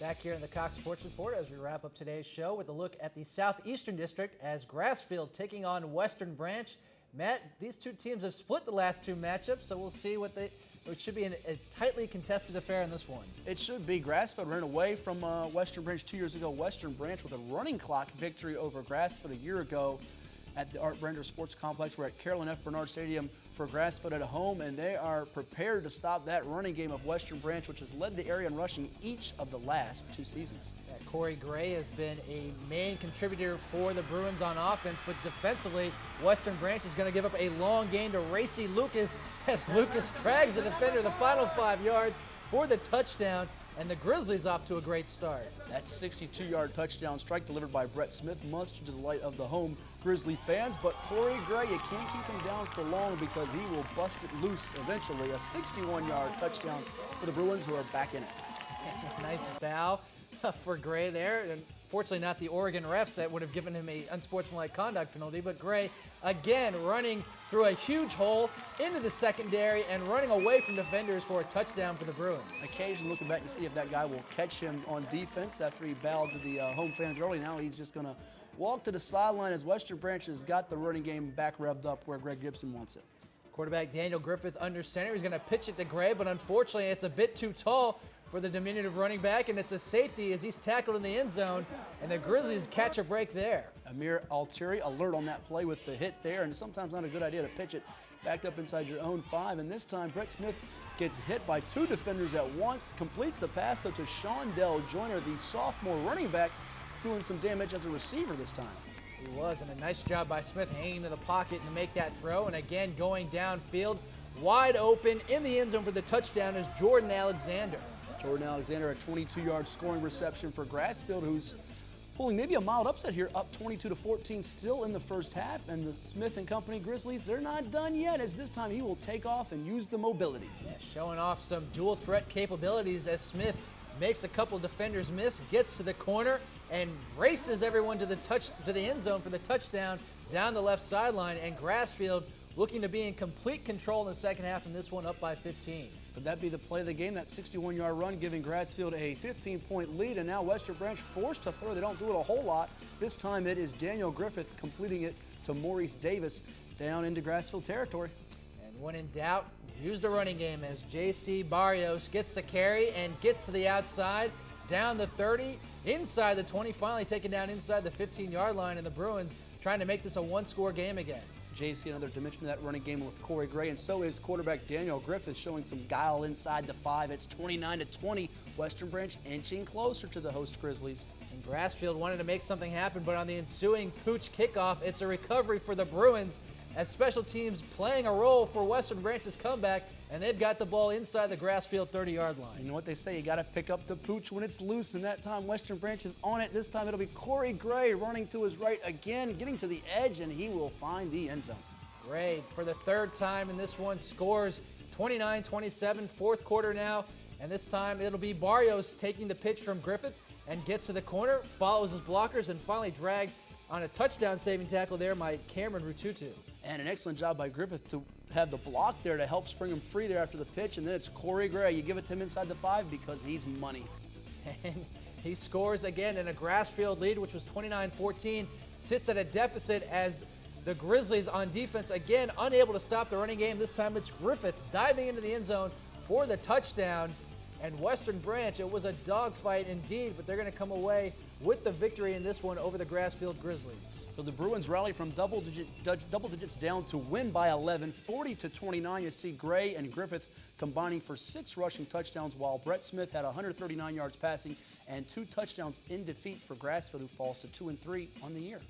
Back here in the Cox Sports Report as we wrap up today's show with a look at the Southeastern District as Grassfield taking on Western Branch. Matt, these two teams have split the last two matchups, so we'll see it should be a tightly contested affair in this one. It should be. Grassfield ran away from Western Branch 2 years ago. Western Branch with a running clock victory over Grassfield a year ago at the Art Brender Sports Complex. We're at Carolyn F. Bernard Stadium for Grassfield at home, and they are prepared to stop that running game of Western Branch, which has led the area in rushing each of the last two seasons. Yeah, Corey Gray has been a main contributor for the Bruins on offense, but defensively, Western Branch is going to give up a long gain to Racy Lucas as Lucas drags the defender the final 5 yards for the touchdown. And the Grizzlies off to a great start. That 62-yard touchdown strike delivered by Brett Smith, much to the delight of the home Grizzly fans. But Corey Gray, you can't keep him down for long because he will bust it loose eventually. A 61-yard touchdown for the Bruins, who are back in it. Nice foul for Gray there. Unfortunately, not the Oregon refs that would have given him a unsportsmanlike conduct penalty, but Gray again running through a huge hole into the secondary and running away from defenders for a touchdown for the Bruins. Occasionally looking back to see if that guy will catch him on defense after he bowed to the home fans early. Now he's just going to walk to the sideline as Western Branch has got the running game back revved up where Greg Gibson wants it. Quarterback Daniel Griffith under center. He's going to pitch it to Gray, but unfortunately it's a bit too tall for the diminutive running back, and it's a safety as he's tackled in the end zone, and the Grizzlies catch a break there. Amir Altieri alert on that play with the hit there, and sometimes not a good idea to pitch it backed up inside your own 5. And this time, Brett Smith gets hit by 2 defenders at once, completes the pass, though, to Shondell Joyner, the sophomore running back, doing some damage as a receiver this time. He was, and a nice job by Smith hanging to the pocket to make that throw, and again going downfield, wide open in the end zone for the touchdown is Jordan Alexander. Jordan Alexander, a 22-yard scoring reception for Grassfield, who's pulling maybe a mild upset here, up 22-14 still in the first half. And the Smith and company Grizzlies, they're not done yet, as this time he will take off and use the mobility. Yeah, showing off some dual threat capabilities as Smith makes a couple defenders miss, gets to the corner, and races everyone to the end zone for the touchdown down the left sideline. And Grassfield looking to be in complete control in the second half, and this one up by 15. Could that be the play of the game? That 61-yard run giving Grassfield a 15-point lead, and now Western Branch forced to throw. They don't do it a whole lot. This time it is Daniel Griffith completing it to Maurice Davis down into Grassfield territory. And when in doubt, use the running game as J.C. Barrios gets the carry and gets to the outside, down the 30, inside the 20, finally taken down inside the 15-yard line, and the Bruins trying to make this a one-score game again. JC, another dimension of that running game with Corey Gray, and so is quarterback Daniel Griffith showing some guile inside the 5. It's 29-20. Western Branch inching closer to the host Grizzlies. And Grassfield wanted to make something happen, but on the ensuing pooch kickoff, it's a recovery for the Bruins as special teams playing a role for Western Branch's comeback, and they've got the ball inside the Grassfield 30-yard line. You know what they say, you got to pick up the pooch when it's loose, and that time Western Branch is on it. This time it'll be Corey Gray running to his right again, getting to the edge, and he will find the end zone. Gray, for the third time in this one, scores 29-27, fourth quarter now, and this time it'll be Barrios taking the pitch from Griffith and gets to the corner, follows his blockers, and finally dragged on a touchdown-saving tackle there by Cameron Rututu. And an excellent job by Griffith to have the block there to help spring him free there after the pitch. And then it's Corey Gray. You give it to him inside the 5 because he's money. And he scores again in a Grassfield lead, which was 29-14, sits at a deficit as the Grizzlies on defense, again, unable to stop the running game. This time it's Griffith diving into the end zone for the touchdown. And Western Branch, it was a dogfight indeed, but they're going to come away with the victory in this one over the Grassfield Grizzlies. So the Bruins rally from double digits down to win by 11, 40-29. You see Gray and Griffith combining for 6 rushing touchdowns, while Brett Smith had 139 yards passing and 2 touchdowns in defeat for Grassfield, who falls to 2-3 on the year.